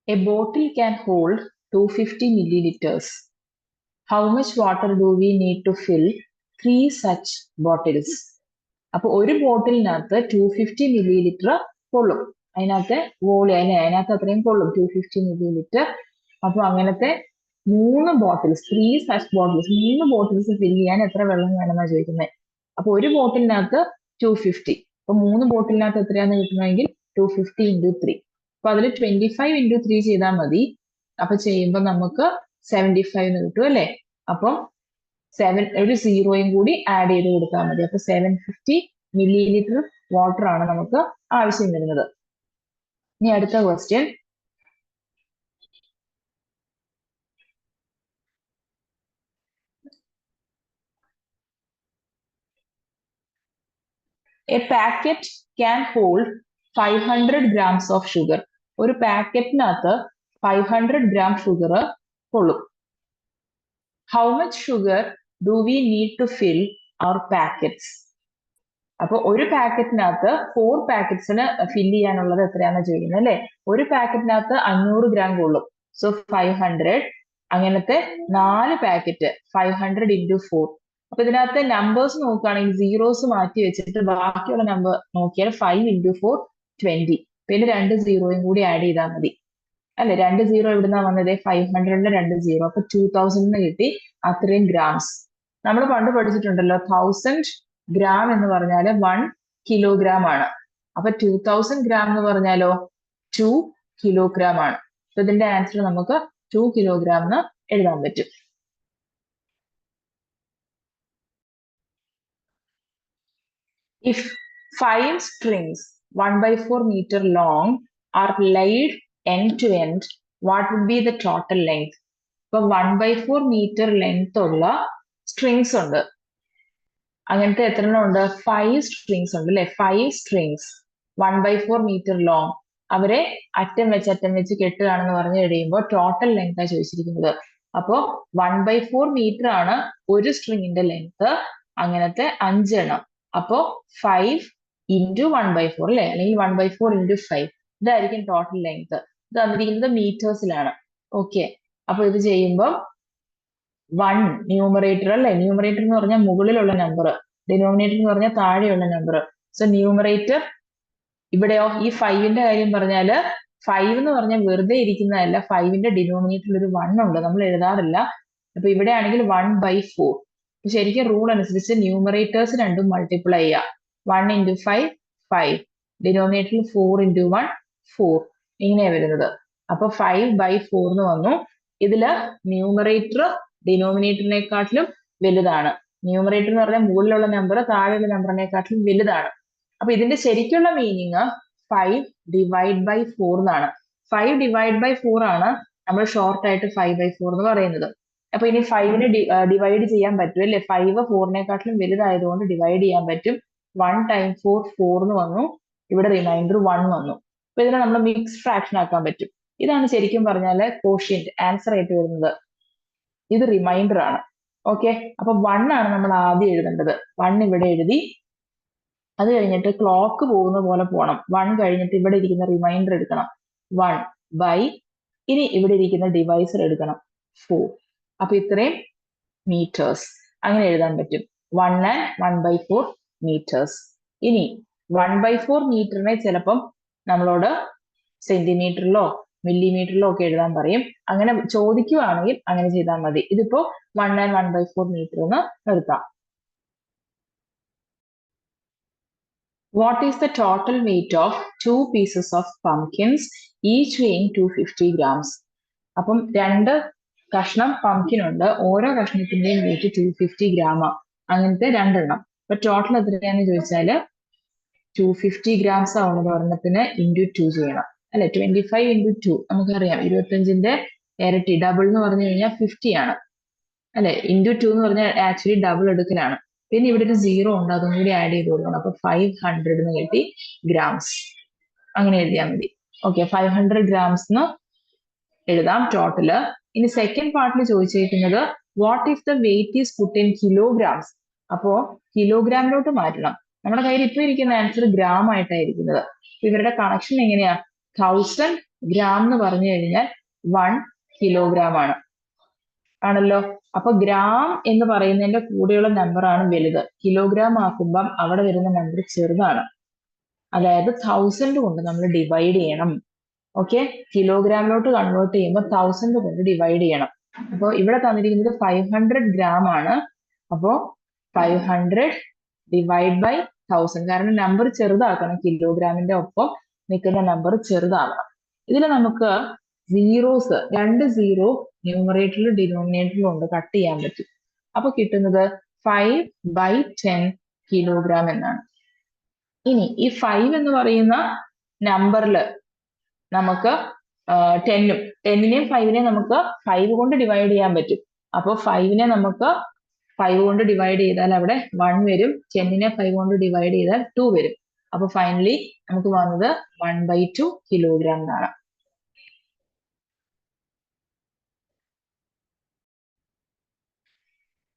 A bottle can hold 250 milliliters. How much water do we need to fill 3 such bottles? അപ്പോൾ ഒരു ബോട്ടിലിനകത്ത് 250 milliliter കൊള്ളും. അതിനകത്തെ അതിനകത്ത് അത്രയും കൊള്ളും 250 milliliter. അപ്പോൾ അങ്ങനത്തെ 3 bottles 3 such bottles 3 bottles fill ചെയ്യാൻ എത്ര വെള്ളം വേണമെന്നാണ് ചോദിക്കുന്നത്. അപ്പോൾ ഒരു ബോട്ടിലിനകത്ത് 250. അപ്പൊ 3 ബോട്ടിലിനകത്ത് എത്രയാണെന്ന് കിട്ടണമെങ്കിൽ 250 into 3. അപ്പൊ അതിൽ 25 into 3 ചെയ്താൽ മതി. അപ്പൊ ചെയ്യുമ്പോൾ നമുക്ക് 75 എന്ന് കിട്ടും അല്ലേ. അപ്പം ഒരു സീറോയും കൂടി ആഡ് ചെയ്ത് കൊടുത്താൽ മതി. അപ്പൊ 750 milliliter വാട്ടർ ആണ് നമുക്ക് ആവശ്യം വരുന്നത്. ഇനി അടുത്ത question. A packet can hold 500 grams of sugar. ഒരു പാക്കറ്റിനകത്ത് 500 gram ഷുഗർ കൊള്ളും. How much sugar do we need to fill our packets? അപ്പോൾ ഒരു പാക്കറ്റിനകത്ത് 4 പാക്കറ്റ്സിന് ഫില്ല് ചെയ്യാനുള്ളത് എത്രയാണെന്ന് ചോദിക്കുന്നത് അല്ലേ. ഒരു പാക്കറ്റിനകത്ത് 500 gram കൊള്ളും. സോ 500. അങ്ങനത്തെ 4 പാക്കറ്റ് 500 into 4. അപ്പൊ ഇതിനകത്ത് നമ്പേഴ്സ് നോക്കുകയാണെങ്കിൽ സീറോസ് മാറ്റി വെച്ചിട്ട് ബാക്കിയുള്ള നമ്പർ നോക്കിയാൽ 5 into 4 20. പിന്നെ 2 സീറോയും കൂടി ആഡ് ചെയ്താൽ മതി അല്ലെ. 2 സീറോ എവിടുന്നാ വന്നത് 500-ന്റെ 2 സീറോ. അപ്പൊ 2000 കിട്ടി. അത്രയും ഗ്രാംസ് നമ്മൾ പണ്ട് പഠിച്ചിട്ടുണ്ടല്ലോ. 1000 gram എന്ന് പറഞ്ഞാല് 1 kilogram ആണ്. അപ്പൊ 2000 gram എന്ന് പറഞ്ഞാലോ 2 kilogram ആണ്. അപ്പൊ ഇതിന്റെ ആൻസർ നമുക്ക് 2 kilogram എന്ന് എഴുതാൻ പറ്റും. If 5 strings 1/4 meter long are laid end to end, what would be the total length? ഇപ്പൊ 1/4 meter ലെങ്ത് ഉള്ള സ്ട്രിങ്സ് ഉണ്ട്. അങ്ങനത്തെ എത്ര എണ്ണം ഉണ്ട്? 5 strings ഉണ്ട് അല്ലെ. 5 strings 1/4 meter long. അവരെ അറ്റം വെച്ച് കെട്ടുകയാണെന്ന് പറഞ്ഞു കഴിയുമ്പോൾ ടോട്ടൽ ലെങ്ത് ആണ് ചോദിച്ചിരിക്കുന്നത്. അപ്പോ 1/4 meter ആണ് ഒരു സ്ട്രിങ്ങിന്റെ ലെങ്ത്. അങ്ങനത്തെ 5 എണ്ണം. അപ്പോ 5 into 1/4 അല്ലെ, അല്ലെങ്കിൽ 1/4 into 5. ഇതായിരിക്കും ടോട്ടൽ ലെങ്ത്. ഇത് തന്നിരിക്കുന്നത് മീറ്റേഴ്സിലാണ്. ഓക്കെ. അപ്പൊ ഇത് ചെയ്യുമ്പോൾ 1 ന്യൂമറേറ്റർ അല്ലെ. ന്യൂമറേറ്റർ എന്ന് പറഞ്ഞാൽ മുകളിലുള്ള നമ്പർ, ഡിനോമിനേറ്റർ എന്ന് പറഞ്ഞാൽ താഴെയുള്ള നമ്പർ. സോ ന്യൂമറേറ്റർ ഇവിടെയോ ഈ 5ന്റെ കാര്യം പറഞ്ഞാല് 5 എന്ന് പറഞ്ഞാൽ വെറുതെ ഇരിക്കുന്നതല്ല. 5ന്റെ ഡിനോമിനേറ്ററിൽ ഒരു 1 ഉണ്ട്, നമ്മൾ എഴുതാറില്ല. അപ്പൊ ഇവിടെ ആണെങ്കിൽ 1/4. ശരിക്കും റൂൾ അനുസരിച്ച് ന്യൂമറേറ്റേഴ്സ് രണ്ടും മൾട്ടിപ്ലൈ ചെയ്യുക. 1 into 5 5. ഡിനോമിനേറ്ററിൽ 4 into 1 4. ഇങ്ങനെയാ വരുന്നത്. അപ്പൊ 5/4 എന്ന് വന്നു. ഇതില് ന്യൂമറേറ്റർ ഡിനോമിനേറ്ററിനെക്കാട്ടിലും വലുതാണ്. ന്യൂമറേറ്റർ എന്ന് പറഞ്ഞാൽ മുകളിലുള്ള നമ്പർ താഴെയുള്ള നമ്പറിനെക്കാട്ടിലും വലുതാണ്. അപ്പൊ ഇതിന്റെ ശരിക്കുള്ള മീനിങ് 5 divide by 4 എന്നാണ്. 5 divide by 4 ആണ് നമ്മൾ ഷോർട്ട് ആയിട്ട് 5/4 എന്ന് പറയുന്നത്. അപ്പൊ ഇനി 5നെ ഡിവൈഡ് ചെയ്യാൻ പറ്റും അല്ലെ. 5 4നെക്കാട്ടിലും വലുതായതുകൊണ്ട് ഡിവൈഡ് ചെയ്യാൻ പറ്റും. 1 times 4 4 എന്ന് വന്നു. ഇവിടെ റിമൈൻഡർ 1 വന്നു. അപ്പൊ ഇതിനെ നമ്മൾ മിക്സ് ഫ്രാക്ഷൻ ആക്കാൻ പറ്റും. ഇതാണ് ശരിക്കും പറഞ്ഞാല് കോഷ്യന്റ് ആൻസർ ആയിട്ട് വരുന്നത്. ഇത് റിമൈൻഡർ ആണ്. ഓക്കെ. അപ്പൊ 1 ആണ് നമ്മൾ ആദ്യം എഴുതേണ്ടത്. 1 ഇവിടെ എഴുതി. അത് കഴിഞ്ഞിട്ട് ക്ലോക്ക് പോകുന്ന പോലെ പോകണം. 1 കഴിഞ്ഞിട്ട് ഇവിടെ ഇരിക്കുന്ന റിമൈൻഡർ എടുക്കണം. 1 by ഇനി ഇവിടെ ഇരിക്കുന്ന ഡിവൈസർ എടുക്കണം 4. അപ്പൊ ഇത്രയും മീറ്റേഴ്സ് അങ്ങനെ എഴുതാൻ പറ്റും. 1 and 1/4 മീറ്റേഴ്സ്. ഇനി 1/4 മീറ്ററിനെ ചിലപ്പം നമ്മളോട് സെന്റിമീറ്ററിലോ മില്ലിമീറ്ററിലോ ഒക്കെ എഴുതാൻ പറയും. അങ്ങനെ ചോദിക്കുവാണെങ്കിൽ അങ്ങനെ ചെയ്താൽ മതി. ഇതിപ്പോ 1 and 1/4 മീറ്റർ എന്ന് നിർത്താം. What is the total weight of 2 pieces of pumpkins, each weighing 250 grams? അപ്പം 2 കഷ്ണം പംകിൻ ഉണ്ട്. ഓരോ കഷ്ണത്തിന്റെയും വെയിറ്റ് 250 gram. അങ്ങനത്തെ 2 എണ്ണം. അപ്പൊ ടോട്ടൽ എത്രയാന്ന് ചോദിച്ചാല് 250 grams ആവുന്നത് ഒരെണ്ണത്തിന് into 2 ചെയ്യണം അല്ലെ. 25 into 2 നമുക്കറിയാം 25ന്റെ ഇരട്ടി. ഡബിൾ എന്ന് പറഞ്ഞു കഴിഞ്ഞാൽ 50 ആണ് അല്ലെ. into 2 എന്ന് പറഞ്ഞാൽ ആക്ച്വലി ഡബിൾ എടുക്കലാണ്. പിന്നെ ഇവിടെ ഒരു 0 ഉണ്ട്, അതും കൂടി ആഡ് ചെയ്ത് കൊടുക്കണം. അപ്പൊ 500 എന്ന് കിട്ടി ഗ്രാംസ്. അങ്ങനെ എഴുതിയാൽ മതി. ഓക്കെ. 500 grams എന്ന് എഴുതാം ടോട്ടല്. ഇനി സെക്കൻഡ് പാർട്ടിൽ ചോദിച്ചിരിക്കുന്നത് what if the wait is put in kilograms. അപ്പോ കിലോഗ്രാമിലോട്ട് മാറ്റണം. നമ്മുടെ കയ്യിൽ ഇപ്പൊ ഇരിക്കുന്ന ആൻസർ ഗ്രാം ആയിട്ടായിരിക്കുന്നത്. ഇവരുടെ കണക്ഷൻ എങ്ങനെയാ? 1000 ഗ്രാം എന്ന് പറഞ്ഞു കഴിഞ്ഞാൽ 1 കിലോഗ്രാം ആണല്ലോ. അപ്പൊ ഗ്രാം എന്ന് പറയുന്നതിന്റെ കൂടെയുള്ള നമ്പറാണ് വലുത്. കിലോഗ്രാം ആക്കുമ്പം അവിടെ വരുന്ന നമ്പർ ചെറുതാണ്. അതായത് 1000 കൊണ്ട് നമ്മൾ ഡിവൈഡ് ചെയ്യണം. ഓക്കെ, കിലോഗ്രാമിലോട്ട് കൺവേർട്ട് ചെയ്യുമ്പോൾ 1000 കൊണ്ട് ഡിവൈഡ് ചെയ്യണം. അപ്പോൾ ഇവിടെ തന്നിരിക്കുന്നത് 500 ഗ്രാം ആണ്. അപ്പോ 500 ഡിവൈഡ് ബൈ 1000, കാരണം നമ്പർ ചെറുതാക്കണം, കിലോഗ്രാമിന്റെ ഒപ്പം നിൽക്കുന്ന നമ്പർ ചെറുതാവണം. ഇതിൽ നമുക്ക് സീറോസ്, 2 സീറോ ന്യൂമറേറ്ററിലും ഡിനോമിനേറ്ററിലും ഉണ്ട്, കട്ട് ചെയ്യാൻ പറ്റും. അപ്പൊ കിട്ടുന്നത് 5/10 കിലോഗ്രാം എന്നാണ്. ഇനി ഈ 5 എന്ന് പറയുന്ന നമ്പറിൽ നമുക്ക് 10നെയും 5നെയും നമുക്ക് 5 കൊണ്ട് ഡിവൈഡ് ചെയ്യാൻ പറ്റും. അപ്പൊ 5നെ നമുക്ക് 5 കൊണ്ട് ഡിവൈഡ് ചെയ്താൽ അവിടെ 1 വരും. 10നെ 5 കൊണ്ട് ഡിവൈഡ് ചെയ്താൽ 2 വരും. അപ്പൊ ഫൈനലി നമുക്ക് വന്നത് 1/2 കിലോഗ്രാം എന്നാണ്.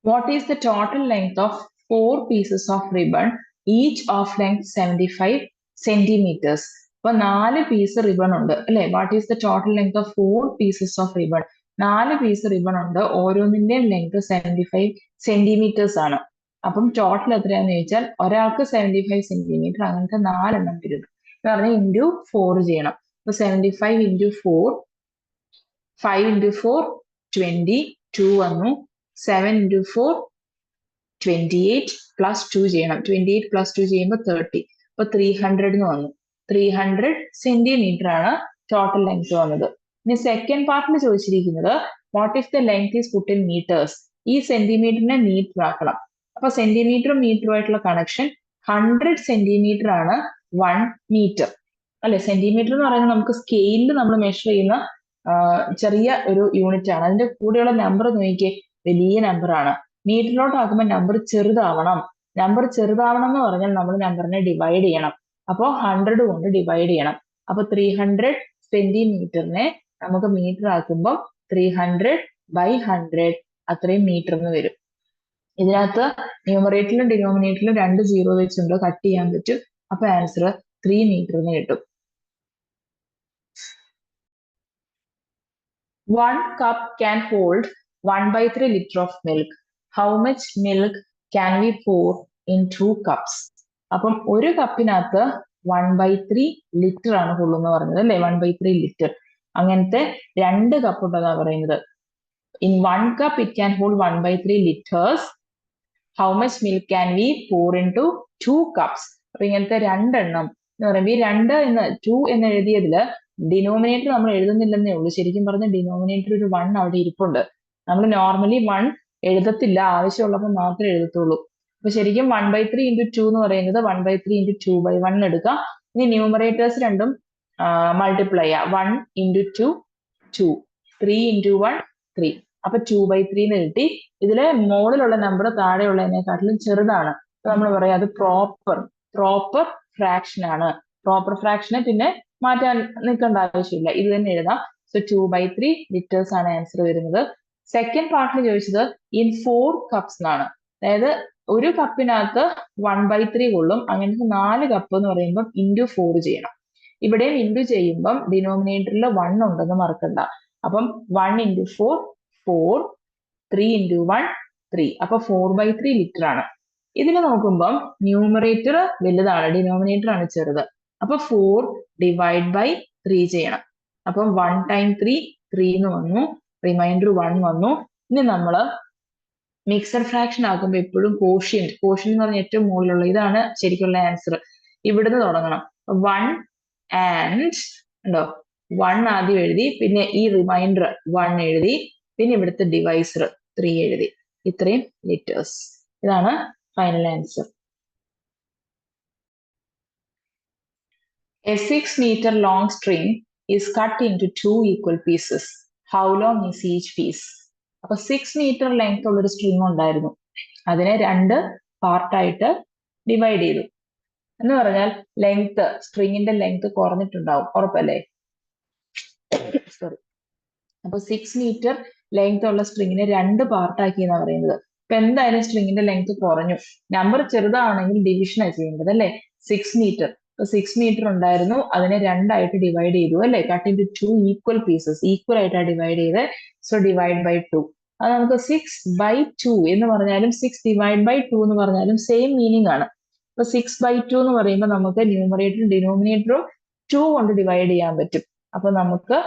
What is the total length of 4 pieces of ribbon, each of length 75 centimeters? അപ്പൊ 4 പീസ് റിബൺ ഉണ്ട് അല്ലെ. What is the total length of 4 pieces of ribbon? 4 piece ribbon ഉണ്ട്, ഓരോന്നിന്റെയും ലെങ്ത് 75 സെന്റിമീറ്റേഴ്സ് ആണ്. അപ്പം ടോട്ടൽ എത്രയാന്ന് ചോദിച്ചാൽ ഒരാൾക്ക് 75 സെന്റിമീറ്റർ, അങ്ങനത്തെ 4 എണ്ണം വരുന്നു. എന്ന് പറഞ്ഞാൽ ഇൻറ്റു 4 ചെയ്യണം. അപ്പൊ 75 ഇൻറ്റു 4, 5 ഇൻറ്റു 4 20, 2 വന്നു. 7 ഇൻറ്റു 4 28 പ്ലസ് 2 ചെയ്യണം. 28 പ്ലസ് 2 ചെയ്യുമ്പോൾ 30. അപ്പൊ 300 എന്ന് വന്നു. 300 സെന്റിമീറ്റർ ആണ് ടോട്ടൽ ലെങ്ത് വന്നത്. ഇനി സെക്കൻഡ് പാർട്ടിൽ ചോദിച്ചിരിക്കുന്നത് what if the length is put in metres? ഈ സെന്റിമീറ്ററിനെ മീറ്റർ ആക്കണം. അപ്പൊ സെന്റിമീറ്ററും മീറ്ററുമായിട്ടുള്ള കണക്ഷൻ 100 സെന്റിമീറ്റർ ആണ് 1 മീറ്റർ അല്ലെ. സെന്റിമീറ്റർ എന്ന് പറയുന്നത് നമുക്ക് സ്കെയിലിൽ നമ്മൾ മെഷർ ചെയ്യുന്ന ചെറിയ ഒരു യൂണിറ്റ് ആണ്. അതിന്റെ കൂടെയുള്ള നമ്പർ നോക്കിയേ, വലിയ നമ്പർ ആണ്. മീറ്ററിലോട്ട് ആക്കുമ്പോൾ നമ്പർ ചെറുതാവണം. നമ്പർ ചെറുതാവണം എന്ന് പറഞ്ഞാൽ നമ്മൾ നമ്പറിനെ ഡിവൈഡ് ചെയ്യണം. അപ്പോൾ 100 കൊണ്ട് ഡിവൈഡ് ചെയ്യണം. അപ്പൊ 300 സെന്റിമീറ്ററിനെ നമുക്ക് മീറ്റർ ആക്കുമ്പോൾ 300/100 അത്രയും മീറ്റർ എന്ന് വരും. ഇതിനകത്ത് ന്യൂമറേറ്ററിലും ഡിനോമിനേറ്ററിലും 2 സീറോ വെച്ചുണ്ട്, കട്ട് ചെയ്യാൻ പറ്റും. അപ്പൊ ആൻസർ 3 മീറ്റർ എന്ന് കിട്ടും. 1 cup can hold 1/3 liter of milk. How much milk can we pour in 2 cups? അപ്പം ഒരു കപ്പിനകത്ത് 1/3 ലിറ്റർ ആണ് കൊള്ളുന്ന പറഞ്ഞത് അല്ലെ. 1/3 ലിറ്റർ, അങ്ങനത്തെ 2 കപ്പ് ഉണ്ടെന്നാ പറയുന്നത്. In 1 cup it can hold 1/3 liters. How much milk can we pour into 2 cups? അപ്പൊ ഇങ്ങനത്തെ 2 എണ്ണം എന്ന് പറയുമ്പോൾ ഈ 2 എന്ന് എഴുതിയതില് ഡിനോമിനേറ്റർ നമ്മൾ എഴുതുന്നില്ലെന്നേ ഉള്ളൂ. ശരിക്കും പറഞ്ഞ ഡിനോമിനേറ്റർ ഒരു 1 അവിടെ ഇരിപ്പുണ്ട്. നമ്മൾ നോർമലി 1 എഴുതത്തില്ല, ആവശ്യമുള്ളപ്പോൾ മാത്രമേ എഴുതത്തുള്ളൂ. അപ്പൊ ശരിക്കും 1/3 ഇൻറ്റു 2 എന്ന് പറയുന്നത് 1/3 ഇൻറ്റു 2/1 എടുക്കാം. ഇനി ന്യൂമറേറ്റേഴ്സ് രണ്ടും മൾട്ടിപ്ലൈ ചെയ്യാം. 1 ഇൻറ്റു 2 2, 3 ഇൻറ്റു 1 3. അപ്പൊ 2/3 എന്ന് കിട്ടി. ഇതിലെ മുകളിലുള്ള നമ്പർ താഴെയുള്ളതിനെക്കാട്ടിലും ചെറുതാണ്. അപ്പൊ നമ്മൾ പറയാം അത് പ്രോപ്പർ ഫ്രാക്ഷൻ ആണ്. പ്രോപ്പർ ഫ്രാക്ഷനെ പിന്നെ മാറ്റാൻ നിൽക്കേണ്ട ആവശ്യമില്ല, ഇത് തന്നെ എഴുതാം. സോ 2/3 ലിറ്റേഴ്സ് ആണ് ആൻസർ വരുന്നത്. സെക്കൻഡ് പാർട്ടിൽ ചോദിച്ചത് ഇൻ 4 കപ്സ് എന്നാണ്. അതായത് ഒരു കപ്പിനകത്ത് 1/3 കൊള്ളും. അങ്ങനത്തെ 4 കപ്പ് എന്ന് പറയുമ്പോൾ ഇൻറ്റു 4 ചെയ്യണം. ഇവിടെയും ഇൻറ്റു ചെയ്യുമ്പം ഡിനോമിനേറ്ററിൽ 1 ഉണ്ടെന്ന് മറക്കണ്ട. അപ്പം 1 ഇൻറ്റു 4 4, 3 ഇൻറ്റു 1 3. അപ്പൊ 4/3 ലിറ്റർ ആണ്. ഇതിൽ നോക്കുമ്പം ന്യൂമറേറ്റർ വലുതാണ്, ഡിനോമിനേറ്റർ ആണ് ചെറുത്. അപ്പൊ 4 ഡിവൈഡ് ബൈ 3 ചെയ്യണം. അപ്പം 1 ടൈം 3 3 എന്ന് വന്നു, റിമൈൻഡർ 1 വന്നു. ഇനി നമ്മള് മിക്സഡ് ഫ്രാക്ഷൻ ആക്കുമ്പോൾ എപ്പോഴും കോഷ്യന്റ് എന്ന് പറഞ്ഞ ഏറ്റവും മുകളിലുള്ള ഇതാണ് ശരിക്കുള്ള ആൻസർ. ഇവിടുന്ന് തുടങ്ങണം. 1 ആൻഡ് ഉണ്ടോ, 1 ആദ്യം എഴുതി, പിന്നെ ഈ റിമൈൻഡർ 1 എഴുതി, പിന്നെ ഇവിടുത്തെ ഡിവൈസർ 3 എഴുതി. ഇത്രയും ലിറ്റേഴ്സ്. ഇതാണ് final answer. A 6 meter long string is cut into 2 equal pieces. How long is each piece? അപ്പൊ 6 മീറ്റർ ലെങ്ത് ഉള്ളൊരു സ്ട്രിങ് ഉണ്ടായിരുന്നു. അതിനെ 2 പാർട്ടായിട്ട് ഡിവൈഡ് ചെയ്തു. എന്ന് പറഞ്ഞാൽ ലെങ്ത്, സ്ട്രിങ്ങിന്റെ ലെങ്ത് കുറഞ്ഞിട്ടുണ്ടാവും, ഉറപ്പല്ലേ? സോറി. അപ്പൊ 6 മീറ്റർ ലെങ്ത് ഉള്ള സ്ട്രിങ്ങിനെ 2 പാർട്ടാക്കി എന്നാ പറയുന്നത്. അപ്പൊ എന്തായാലും സ്ട്രിങ്ങിന്റെ ലെങ്ത് കുറഞ്ഞു. നമ്പർ ചെറുതാണെങ്കിൽ ഡിവിഷനാണ് ചെയ്യേണ്ടത് അല്ലെ. 6 മീറ്റർ 6 മീറ്റർ ഉണ്ടായിരുന്നു, അതിനെ രണ്ടായിട്ട് ഡിവൈഡ് ചെയ്തു അല്ലെ, cut into 2 equal pieces, equal ആയിട്ടാണ് ഡിവൈഡ് ചെയ്ത്. So divide by 2. അത് നമുക്ക് 6/2 എന്ന് പറഞ്ഞാലും 6/2 എന്ന് പറഞ്ഞാലും സെയിം മീനിങ് ആണ്. അപ്പൊ 6/2 എന്ന് പറയുമ്പോൾ നമുക്ക് ന്യൂമറേറ്ററും ഡിനോമിനേറ്ററും 2 കൊണ്ട് ഡിവൈഡ് ചെയ്യാൻ പറ്റും. അപ്പൊ നമുക്ക്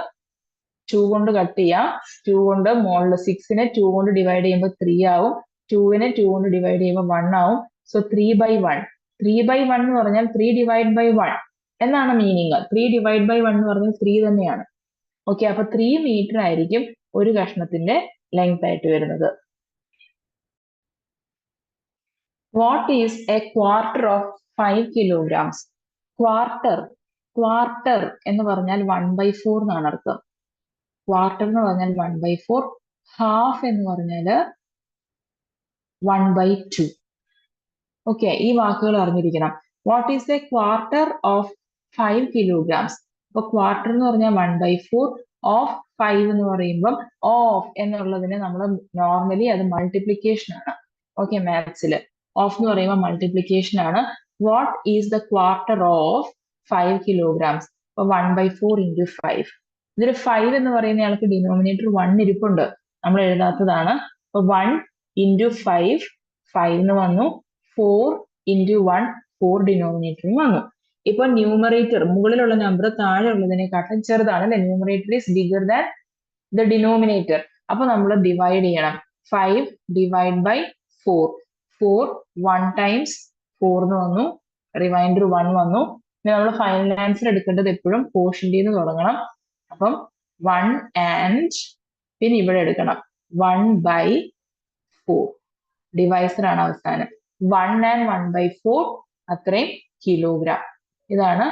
2 കൊണ്ട് കട്ട് ചെയ്യാം. 2 കൊണ്ട് മോളിൽ 6നെ 2 കൊണ്ട് ഡിവൈഡ് ചെയ്യുമ്പോൾ 3 ആവും. 2നെ 2 കൊണ്ട് ഡിവൈഡ് ചെയ്യുമ്പോൾ 1 ആവും. സോ 3/1. 3/1 എന്ന് പറഞ്ഞാൽ 3/1 എന്നാണ് മീനിങ്. 3/1 എന്ന് പറഞ്ഞാൽ 3 തന്നെയാണ്. ഓക്കെ, അപ്പൊ 3 മീറ്റർ ആയിരിക്കും ഒരു കഷ്ണത്തിന്റെ ലെങ്ത് ആയിട്ട് വരുന്നത്. What is A quarter of 5 kilograms? Quarter എന്ന് പറഞ്ഞാൽ 1/4 എന്നാണ് അർത്ഥം. ക്വാർട്ടർ എന്ന് പറഞ്ഞാൽ 1/4. ഹാഫ് എന്ന് പറഞ്ഞാല് 1/2. ഓക്കെ, ഈ വാക്കുകൾ അറിഞ്ഞിരിക്കണം. What is A quarter of 5 kilograms? അപ്പൊ ക്വാർട്ടർ എന്ന് പറഞ്ഞാൽ 1/4, ഓഫ് 5 എന്ന് പറയുമ്പം ഓഫ് എന്നുള്ളതിന് നമ്മൾ നോർമലി അത് മൾട്ടിപ്ലിക്കേഷൻ ആണ്. ഓക്കെ, മാത്സിൽ ഓഫ് എന്ന് പറയുമ്പോൾ മൾട്ടിപ്ലിക്കേഷൻ ആണ്. What is the quarter of 5 kilograms? അപ്പൊ 1/4 into 5. ഇതിൽ 5 എന്ന് പറയുന്ന ആൾക്ക് ഡിനോമിനേറ്റർ 1 ഇരിപ്പുണ്ട്, നമ്മൾ എഴുതാത്തതാണ്. അപ്പൊ 1 into 5, 5 എന്ന് വന്നു. 4 into 1, 4 ഡിനോമിനേറ്ററും വന്നു. ഇപ്പൊ ന്യൂമറേറ്റർ മുകളിലുള്ള നമ്പർ താഴെ ഉള്ളതിനെക്കാട്ടും ചെറുതാണ് അല്ലെ, numerator is bigger than the denominator. അപ്പൊ നമ്മൾ ഡിവൈഡ് ചെയ്യണം. 5 divide by 4. 4 1 times 4 എന്ന് വന്നു, റിമൈൻഡർ 1 വന്നു. പിന്നെ നമ്മൾ ഫൈനൽ ആൻസർ എടുക്കേണ്ടത് എപ്പോഴും കോഷ്യന്റ് നിന്ന് തുടങ്ങണം. അപ്പം 1 and പിന്നെ ഇവിടെ എടുക്കണം 1/4. ഡിവൈസർ ആണ് അവസാനം. 1 and 1/4 അത്രയും കിലോഗ്രാം. ഇതാണ്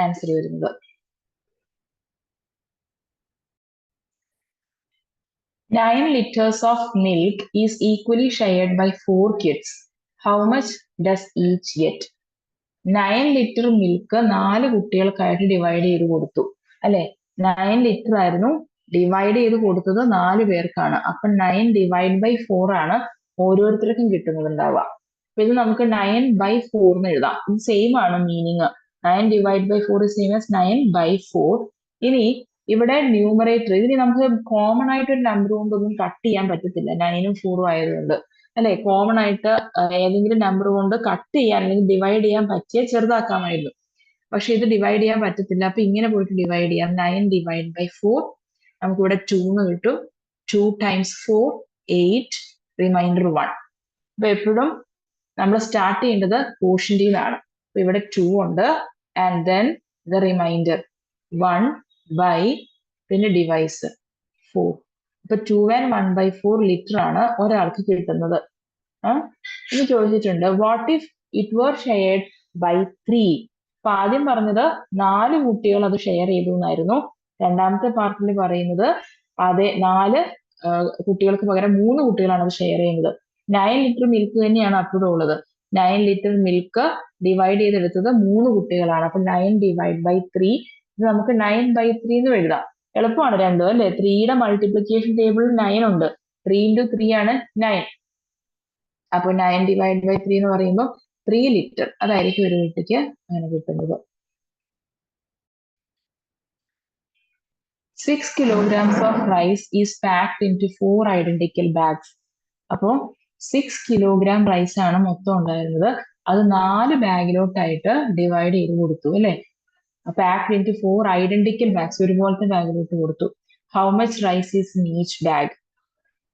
ആൻസർ വരുന്നത്. 9 liters of milk is equally shared by 4 kids. How much does each get? 9 litre milk 4 കുട്ടികൾക്കായിട്ട് ഡിവൈഡ് ചെയ്ത് കൊടുത്തു അല്ലെ. 9 ലിറ്റർ ആയിരുന്നു, ഡിവൈഡ് ചെയ്ത് കൊടുത്തത് 4 പേർക്കാണ്. അപ്പൊ 9 divide by 4 ആണ് ഓരോരുത്തർക്കും കിട്ടുന്നത് ഉണ്ടാവുക. അപ്പൊ ഇത് നമുക്ക് 9/4 എന്ന് എഴുതാം. ഇത് സെയിം ആണ് meaning. 9 divide by 4 is same as 9/4. ഇനി ഇവിടെ ന്യൂമറേറ്റർ, ഇതിന് നമുക്ക് കോമൺ ആയിട്ട് ഒരു നമ്പർ കൊണ്ടൊന്നും കട്ട് ചെയ്യാൻ പറ്റത്തില്ല, 9ഉം 4ഉം ആയതുകൊണ്ട് അല്ലെ. കോമൺ ആയിട്ട് ഏതെങ്കിലും നമ്പർ കൊണ്ട് കട്ട് ചെയ്യാൻ അല്ലെങ്കിൽ ഡിവൈഡ് ചെയ്യാൻ പറ്റിയ ചെറുതാക്കാമായിരുന്നു. പക്ഷെ ഇത് ഡിവൈഡ് ചെയ്യാൻ പറ്റത്തില്ല. അപ്പൊ ഇങ്ങനെ പോയിട്ട് ഡിവൈഡ് ചെയ്യാം. 9 divide by 4, നമുക്ക് ഇവിടെ 2 എന്ന് കിട്ടും. 2 times 4, 8, റിമൈൻഡർ 1. അപ്പൊ എപ്പോഴും നമ്മൾ സ്റ്റാർട്ട് ചെയ്യേണ്ടത് കോഷ്യന്റ് നിന്നാണ്. അപ്പൊ ഇവിടെ 2 ഉണ്ട് and then the reminder 1 by പിന്നെ ഡിവൈസ് 4. അപ്പൊ 2 and 1/4 ലിറ്റർ ആണ് ഒരാൾക്ക് കിട്ടുന്നത്. ഇത് ചോദിച്ചിട്ടുണ്ട് what if it were shared by 3? അപ്പൊ ആദ്യം പറഞ്ഞത് 4 കുട്ടികൾ അത് ഷെയർ ചെയ്തു എന്നായിരുന്നു. രണ്ടാമത്തെ പാർട്ടിൽ പറയുന്നത് അതെ 4 കുട്ടികൾക്ക് പകരം 3 കുട്ടികളാണ് അത് ഷെയർ ചെയ്യുന്നത്. 9 ലിറ്റർ മിൽക്ക് തന്നെയാണ് അപ്പോഴും ഉള്ളത്. 9 ലിറ്റർ മിൽക്ക് ഡിവൈഡ് ചെയ്തെടുത്തത് 3 കുട്ടികളാണ്. അപ്പൊ 9 divide by 3. ഇത് നമുക്ക് 9/3 എന്ന് എഴുതാം. എളുപ്പമാണ് രണ്ടും അല്ലെ. 3യുടെ മൾട്ടിപ്ലിക്കേഷൻ ടേബിളിൽ 9 ഉണ്ട്. 3 into 3 ആണ് 9. അപ്പൊ 9 divide by 3 എന്ന് പറയുമ്പോൾ 3 ലിറ്റർ അതായിരിക്കും ഒരു വീട്ടിക്ക് അങ്ങനെ കിട്ടുന്നത്. 6 kilograms of rice is packed into 4 identical bags. അപ്പോ 6 kilogram റൈസ് ആണ് മൊത്തം ഉണ്ടായിരുന്നത്. അത് 4 ബാഗിലോട്ടായിട്ട് ഡിവൈഡ് ചെയ്ത് കൊടുത്തു അല്ലെ. packed into 4 identical bags, ഒരുപോലത്തെ ബാഗിലോട്ട് കൊടുത്തു. How much rice is in each bag?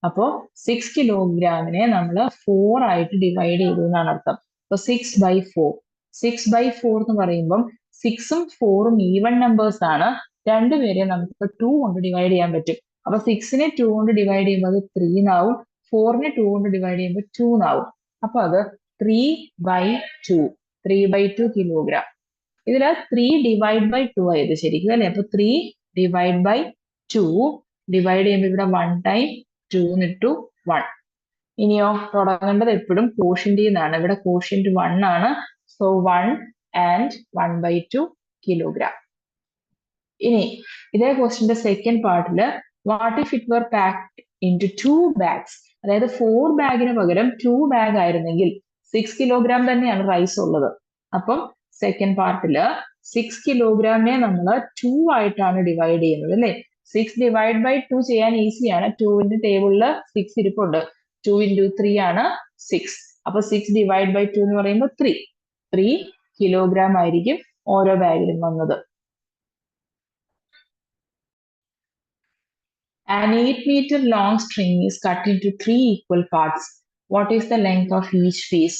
അപ്പോ 6 കിലോഗ്രാമിനെ നമ്മൾ 4 ആയിട്ട് ഡിവൈഡ് ചെയ്തു എന്നാണ് അർത്ഥം. അപ്പൊ 6/4. 6/4 എന്ന് പറയുമ്പം 6ഉം 4ഉം ഈവൺ നമ്പേഴ്സ് ആണ്. രണ്ടുപേരെ നമുക്ക് 2 കൊണ്ട് ഡിവൈഡ് ചെയ്യാൻ പറ്റും. അപ്പൊ 6നെ 2 കൊണ്ട് ഡിവൈഡ് ചെയ്യുമ്പോൾ അത് 3 എന്നാവും. 4നെ 2 കൊണ്ട് ഡിവൈഡ് ചെയ്യുമ്പോൾ 2 എന്നാവും. അപ്പൊ അത് 3/2. 3/2 കിലോഗ്രാം. ഇതിൽ 3 divide by 2 ആയത് ശരിക്കും അല്ലെ. അപ്പൊ 3 divide by 2 ഡിവൈഡ് ചെയ്യുമ്പോൾ ഇവിടെ 1 time 2 ഇട്ടു 1. ഇനിയോ തുടങ്ങേണ്ടത് എപ്പോഴും കോഷ്യന്റ് നിന്നാണ്. ഇവിടെ കോഷ്യന്റ് 1 ആണ്. So 1 and 1/2 kilogram. ഇനി ഇതേ ക്വസ്റ്റിന്റെ സെക്കൻഡ് പാർട്ടില് what if it were packed into 2 bags? അതായത് 4 ബാഗിന് പകരം 2 ബാഗ് ആയിരുന്നെങ്കിൽ 6 കിലോഗ്രാം തന്നെയാണ് റൈസ് ഉള്ളത്. അപ്പം സെക്കൻഡ് പാർട്ടില് 6 കിലോഗ്രാമിനെ നമ്മൾ 2 ആയിട്ടാണ് ഡിവൈഡ് ചെയ്യുന്നത് അല്ലെ. 6 ഡിവൈഡ് ബൈ 2 ചെയ്യാൻ ഈസിയാണ്. 2ന്റെ ടേബിളില് 6 ഇരിപ്പുണ്ട്. 2 into 3 ആണ് 6. അപ്പൊ 6 ഡിവൈഡ് ബൈ 2 എന്ന് പറയുമ്പോൾ 3 കിലോഗ്രാം ആയിരിക്കും ഓരോ ബാഗിലും വന്നത്. An 8 meter long string is cut into 3 equal parts. What is the length of each piece?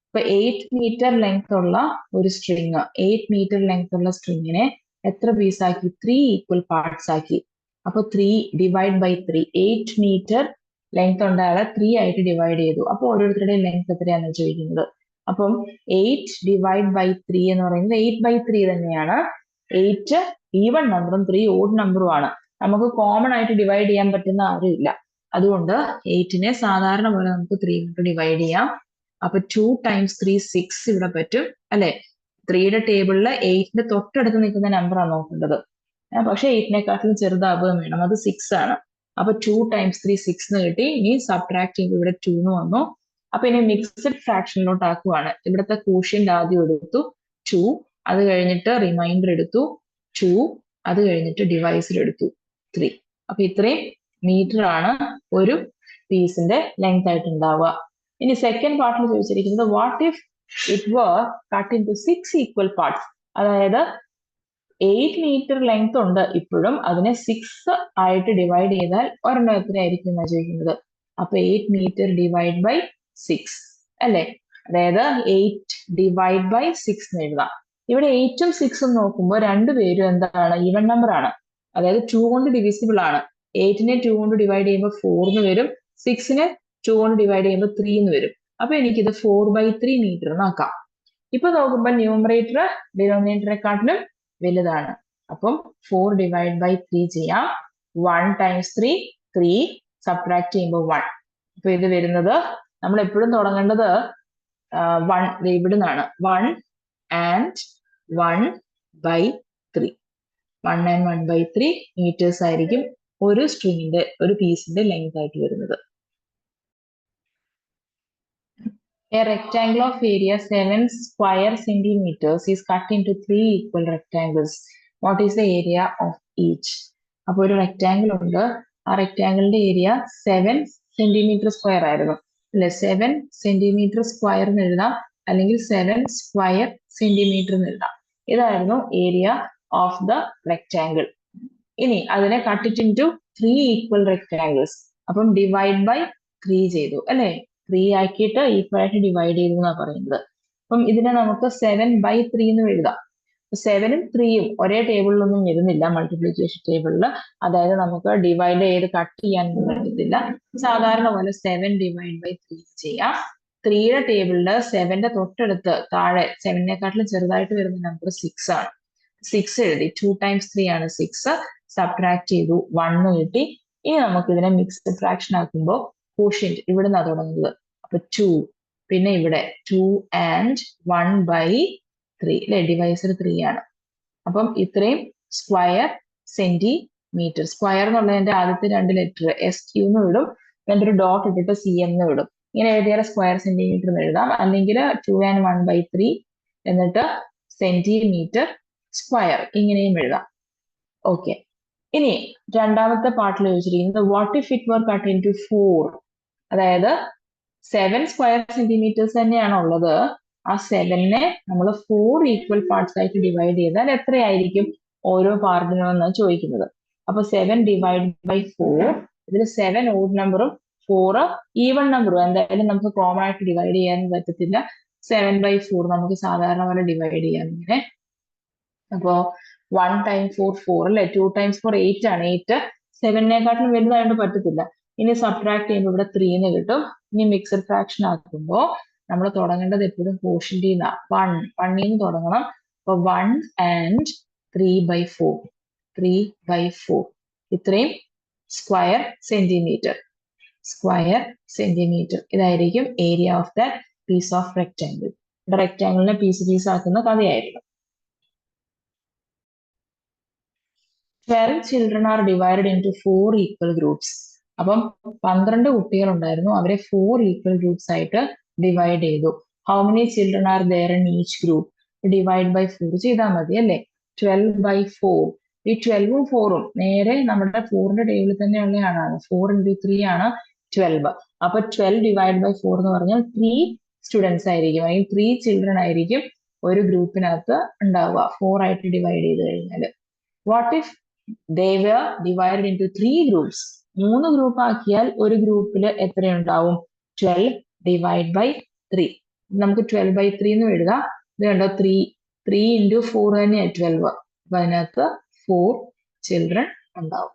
ഇപ്പൊ 8 meter length ഉള്ള ഒരു സ്ട്രിങ് 8 meter length ഉള്ള സ്ട്രിങ്ങിനെ എത്ര പീസ് ആക്കി? 3 equal parts ആക്കി. അപ്പൊ 3 ഡിവൈഡ് ബൈ 3 8 meter ലെങ്ത് ഉണ്ടായാൽ 3 ആയിട്ട് ഡിവൈഡ് ചെയ്തു. അപ്പൊ ഓരോരുത്തരുടെയും ലെങ്ത് എത്രയാണെന്ന് ചോദിക്കുന്നത്. അപ്പം 8 ഡിവൈഡ് ബൈ 3 എന്ന് പറയുന്നത് 8/3 തന്നെയാണ്. 8 ഈവൺ നമ്പറും 3 ഓഡ് നമ്പറും ആണ്. നമുക്ക് കോമൺ ആയിട്ട് ഡിവൈഡ് ചെയ്യാൻ പറ്റുന്ന ആരുമില്ല. അതുകൊണ്ട് 8നെ സാധാരണ പോലെ നമുക്ക് 3 കൊണ്ട് ഡിവൈഡ് ചെയ്യാം. അപ്പൊ 2 times 3 6 ഇവിടെ പറ്റും അല്ലെ. 3യുടെ ടേബിളില് 8ന്റെ തൊട്ടടുത്ത് നിൽക്കുന്ന നമ്പറാണ് നോക്കേണ്ടത്. പക്ഷെ 8നെക്കാട്ടിലും ചെറുതാവുകയും വേണം. അത് 6 ആണ്. അപ്പൊ 2 times 3 6 എന്ന് കിട്ടി. ഇനി സബ്ട്രാക്ട് ചെയ്യുമ്പോൾ ഇവിടെ 2 എന്ന് വന്നു. അപ്പൊ ഇനി മിക്സഡ് ഫ്രാക്ഷനിലോട്ട് ആക്കുവാണ്. ഇവിടുത്തെ കോഷ്യന്റ് ആദ്യം എടുത്തു 2, അത് കഴിഞ്ഞിട്ട് റിമൈൻഡർ എടുത്തു 2, അത് കഴിഞ്ഞിട്ട് ഡിവൈസർ എടുത്തു 3. അപ്പൊ ഇത്രയും മീറ്റർ ആണ് ഒരു പീസിന്റെ ലെങ്ത് ആയിട്ട് ഉണ്ടാവുക. ഇനി സെക്കൻഡ് പാർട്ടിൽ ചോദിച്ചിരിക്കുന്നത് what if it were cut into 6 equal parts. അതായത് 8 മീറ്റർ ലെങ്ത് ഉണ്ട് ഇപ്പോഴും, അതിനെ 6 ആയിട്ട് ഡിവൈഡ് ചെയ്താൽ ഒരെണ്ണം എത്രയായിരിക്കും എന്നാണ് ചോദിക്കുന്നത്. അപ്പൊ 8 മീറ്റർ ഡിവൈഡ് ബൈ 6 അല്ലെ. അതായത് 8 ഡിവൈഡ് ബൈ 6 എന്ന് എഴുതാം. ഇവിടെ 8ഉം 6ഉം നോക്കുമ്പോൾ രണ്ടുപേരും എന്താണ്? ഈവൻ നമ്പർ ആണ്. അതായത് 2 കൊണ്ട് ഡിവിസിബിൾ ആണ്. 8നെ 2 കൊണ്ട് ഡിവൈഡ് ചെയ്യുമ്പോൾ 4 എന്ന് വരും. 6നെ 2 കൊണ്ട് ഡിവൈഡ് ചെയ്യുമ്പോൾ 3 എന്ന് വരും. അപ്പൊ എനിക്കിത് 4/3 മീറ്റർ എന്നാക്കാം. ഇപ്പൊ നോക്കുമ്പോൾ ന്യൂമറേറ്റർ ഡിനോമിനേറ്ററെക്കാട്ടിലും വലുതാണ്. അപ്പം 4 ഡിവൈഡ് ബൈ 3 ചെയ്യാം. 1 times 3 3, സബ്ട്രാക്ട് ചെയ്യുമ്പോൾ 1. അപ്പൊ ഇത് വരുന്നത് നമ്മൾ എപ്പോഴും തുടങ്ങേണ്ടത് 1 ഇവിടുന്നാണ്. 1 and 1/3. 1 and 1/3 മീറ്റേഴ്സ് ആയിരിക്കും ഒരു സ്ട്രിങ്ങിന്റെ ഒരു പീസിന്റെ ലെങ്ത് ആയിട്ട് വരുന്നത്. A rectangle of area 7 square centimeters is cut into 3 equal rectangles. What is the area of each? അപ്പോൾ ഒരു റെക്ടാങ്കിൾ ഉണ്ട്. ആ റെക്ടാങ്കിളിന്റെ ഏരിയ 7 സെന്റിമീറ്റർ സ്ക്വയർ ആയിരുന്നു അല്ലെ. 7 സെന്റിമീറ്റർ സ്ക്വയർ എന്ന് എഴുതാം, അല്ലെങ്കിൽ 7 സ്ക്വയർ സെന്റിമീറ്റർ എന്ന് എഴുതാം. ഇതായിരുന്നു ഏരിയ ഓഫ് ദ റെക്ടാങ്കിൾ. ഇനി അതിനെ cut it into 3 equal rectangles. അപ്പം ഡിവൈഡ് ബൈ 3 ചെയ്തു അല്ലെ. 3 ആക്കിയിട്ട് ഈക്വൽ ആയിട്ട് ഡിവൈഡ് ചെയ്തു എന്നാണ് പറയുന്നത്. അപ്പം ഇതിനെ നമുക്ക് 7/3 എന്ന് എഴുതാം. 7ഉം 3യും ഒരേ ടേബിളിലൊന്നും വരുന്നില്ല മൾട്ടിപ്ലിക്കേഷൻ ടേബിളിൽ. അതായത് നമുക്ക് ഡിവൈഡ് ചെയ്ത് കട്ട് ചെയ്യാൻ പറ്റത്തില്ല. സാധാരണ പോലെ 7 ഡിവൈഡ് ബൈ 3 ചെയ്യാം. 3യുടെ ടേബിളില് 7ന്റെ തൊട്ടടുത്ത് താഴെ 7നെക്കാട്ടിലും ചെറുതായിട്ട് വരുന്ന നമ്പർ 6 ആണ്. 6 എഴുതി. 2 times 3 ആണ് 6. സബ്ട്രാക്ട് ചെയ്തു 1 കിട്ടി. ഇനി നമുക്ക് ഇതിനെ മിക്സ്ഡ് ഫ്രാക്ഷൻ ആക്കുമ്പോൾ കോഷ്യന്റ് ഇവിടെ നിന്നാണ് തുടങ്ങുന്നത്. അപ്പൊ 2, പിന്നെ ഇവിടെ 2 and 1/3 അല്ലെ. ഡിവൈസർ 3 ആണ്. അപ്പം ഇത്രയും സ്ക്വയർ സെന്റിമീറ്റർ. സ്ക്വയർ എന്നുള്ളതിന്റെ ആദ്യത്തെ 2 ലെറ്റർ SQ എന്ന് വിടും, എന്നിട്ട് ഒരു ഡോട്ട് ഇട്ടിട്ട് CM എന്ന് വിടും. ഇങ്ങനെ എഴുതിയാൽ സ്ക്വയർ സെന്റിമീറ്റർ എന്ന് എഴുതാം, അല്ലെങ്കിൽ 2 and 1/3 എന്നിട്ട് സെന്റിമീറ്റർ സ്ക്വയർ ഇങ്ങനെയും എഴുതാം. ഓക്കെ. ഇനി രണ്ടാമത്തെ പാർട്ടിൽ ചോദിച്ചിരിക്കുന്നത് what if it were cut into 4. അതായത് 7 സ്ക്വയർ സെന്റിമീറ്റേഴ്സ് തന്നെയാണ് ഉള്ളത്. ആ 7നെ നമ്മൾ 4 ഈക്വൽ പാർട്സ് ആയിട്ട് ഡിവൈഡ് ചെയ്താൽ എത്രയായിരിക്കും ഓരോ പാർട്ടിനും എന്നാണ് ചോദിക്കുന്നത്. അപ്പൊ 7 ഡിവൈഡ് ബൈ 4, ഇതിൽ 7 ഓഡ് നമ്പറും 4 ഈവൺ നമ്പറും. എന്തായാലും നമുക്ക് കോമൺ ആയിട്ട് ഡിവൈഡ് ചെയ്യാൻ പറ്റത്തില്ല. 7/4 നമുക്ക് സാധാരണ പോലെ ഡിവൈഡ് ചെയ്യാം ഇങ്ങനെ. അപ്പോ 1 times 4 4 അല്ലെ. 2 times 4 8 ആണ്. 8 7നെക്കാട്ടിലും വലുതായതുകൊണ്ട് പറ്റത്തില്ല. ഇനി സബ്ട്രാക്ട് ചെയ്യുമ്പോൾ ഇവിടെ 3 എന്ന് കിട്ടും. ഇനി മിക്സഡ് ഫ്രാക്ഷൻ ആക്കുമ്പോൾ നമ്മൾ തുടങ്ങേണ്ടത് എപ്പോഴും കോഷ്യന്റ് 1 നിന്ന് തുടങ്ങണം. അപ്പൊ 1 and 3/4 3/4 ഇത്രയും സ്ക്വയർ സെന്റിമീറ്റർ. ഇതായിരിക്കും area of the piece of rectangle. റെക്ടാങ്കിളിനെ പീസ് ആക്കുന്ന കഥയായിരുന്നു. 12 children are divided into 4 equal groups. അപ്പം 12 കുട്ടികൾ ഉണ്ടായിരുന്നു, അവരെ 4 equal groups ആയിട്ട് ഡിവൈഡ് ചെയ്തു. How many children are there in each group? Divide by 4 ചെയ്താൽ മതി അല്ലേ. 12/4. ഈ 12ഉം 4ഉം നേരെ നമ്മുടെ 4ന്റെ ടേബിളിൽ തന്നെ ഉള്ളതാണ്. 4 × 3 ആണ് 12. അപ്പൊ 12 ഡിവൈഡ് ബൈ 4 എന്ന് പറഞ്ഞാൽ 3 സ്റ്റുഡൻസ് ആയിരിക്കും, അല്ലെങ്കിൽ 3 ചിൽഡ്രൻ ആയിരിക്കും ഒരു ഗ്രൂപ്പിനകത്ത് ഉണ്ടാവുക 4 ആയിട്ട് ഡിവൈഡ് ചെയ്ത് കഴിഞ്ഞാൽ. What if they were divided into 3 groups? 3 group ആക്കിയാൽ ഒരു ഗ്രൂപ്പിൽ എത്രയുണ്ടാവും? 12 ഡിവൈഡ് ബൈ 3. നമുക്ക് 12/3 എന്ന് എഴുതാം. ഇത് കണ്ടോ, 3 × 4 തന്നെയാണ് 12. അപ്പൊ അതിനകത്ത് 4 ചിൽഡ്രൻ ഉണ്ടാവും.